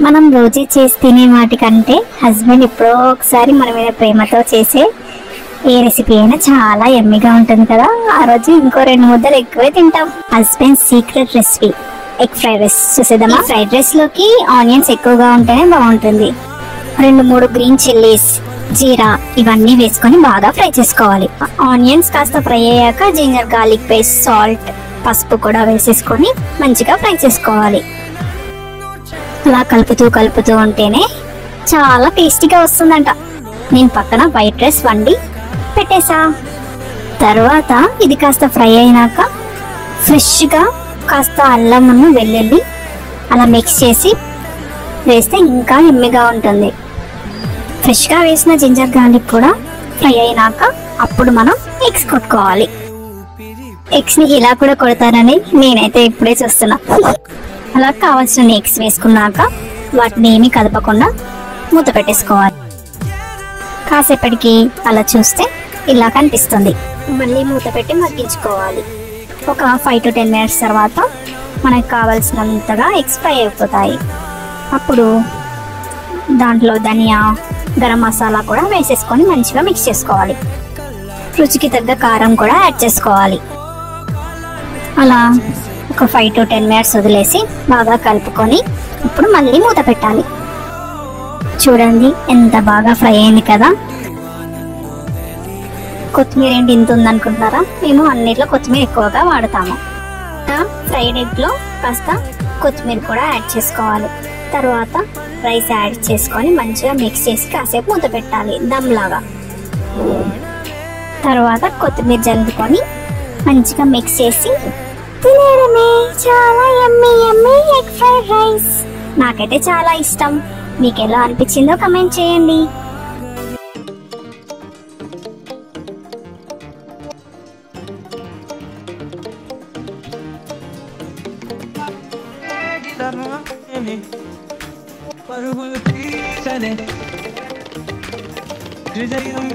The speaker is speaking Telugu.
మనం రోజు చేసి తినే వాటికంటే హస్బెండ్ ఎప్పుడో ఒకసారి మన మీద ప్రేమతో చేసే ఏ రెసిపీ అయినా చాలా యమ్మీగా ఉంటుంది కదా. ఆ రోజు ఇంకో 2 ముద్దలు ఎక్కువే తింటాం. Husband secret recipe egg fried rice చూసేద్దామా. ఫ్రైడ్ రైస్ లోకి ఆనియన్స్ ఎక్కువగా ఉంటేనే బాగుంటుంది. 2-3 గ్రీన్ చిల్లీస్, జీరా ఇవన్నీ వేసుకొని బాగా ఫ్రై చేసుకోవాలి. ఆనియన్స్ కాస్త ఫ్రై అయ్యాక జింజర్ గార్లిక్ పేస్ట్, సాల్ట్, పసుపు కూడా వేసేసుకొని మంచిగా ఫ్రై చేసుకోవాలి. అలా కలుపుతూ ఉంటేనే చాలా టేస్టీగా వస్తుందంట. నేను పక్కన వైట్ రైస్ వండి పెట్టేసా. తర్వాత ఇది కాస్త ఫ్రై అయినాక ఫ్రెష్గా కాస్త అల్లమును వెల్లుల్లి అలా మిక్స్ చేసి వేస్తే ఇంకా ఎమ్మిగా ఉంటుంది. ఫ్రెష్గా వేసిన జింజర్ గార్లిక్ కూడా ఫ్రై అయినాక అప్పుడు మనం ఎగ్స్ కొట్టుకోవాలి. ఎగ్స్ని ఇలా కూడా కొడతారని నేనైతే ఇప్పుడే చూస్తున్నా. అలా కావాల్సిన ఎగ్స్ వేసుకున్నాక వాటిని ఏమీ కదపకుండా మూత పెట్టేసుకోవాలి. కాసేపటికి అలా చూస్తే ఇలా కనిపిస్తుంది. మళ్ళీ మూత పెట్టి మగ్గించుకోవాలి. ఒక 5 to 10 minutes తర్వాత మనకు కావాల్సినంతగా ఎగ్స్ ఫ్రై అయిపోతాయి. అప్పుడు దాంట్లో ధనియా, గరం మసాలా కూడా వేసేసుకొని మంచిగా మిక్స్ చేసుకోవాలి. రుచికి తగ్గ కారం కూడా యాడ్ చేసుకోవాలి. అలా ఒక 5 to 10 minutes వదిలేసి బాగా కలుపుకొని ఇప్పుడు మళ్ళీ మూత పెట్టాలి. చూడండి ఎంత బాగా ఫ్రై అయింది కదా. కొత్తిమీర ఏంటి ఇంత ఉందనుకుంటున్నారా? మేము అన్నిట్లో కొత్తిమీర ఎక్కువగా వాడతాము. ఫ్రైడ్ ఎగ్లో కాస్త కొత్తిమీర కూడా యాడ్ చేసుకోవాలి. తర్వాత రైస్ యాడ్ చేసుకొని మంచిగా మిక్స్ చేసి కాసేపు మూత పెట్టాలి దమ్ లాగా. తర్వాత కొత్తిమీర జల్లుకొని మంచిగా మిక్స్ చేసి తినేయడమే. చాలా యమ్మీ యమ్మీ ఎగ్ ఫ్రైడ్ రైస్. నాకైతే చాలా ఇష్టం. మీకు ఎలా అనిపించిందో కమెంట్ చేయండి. పరుగులు తీసనే హృదయం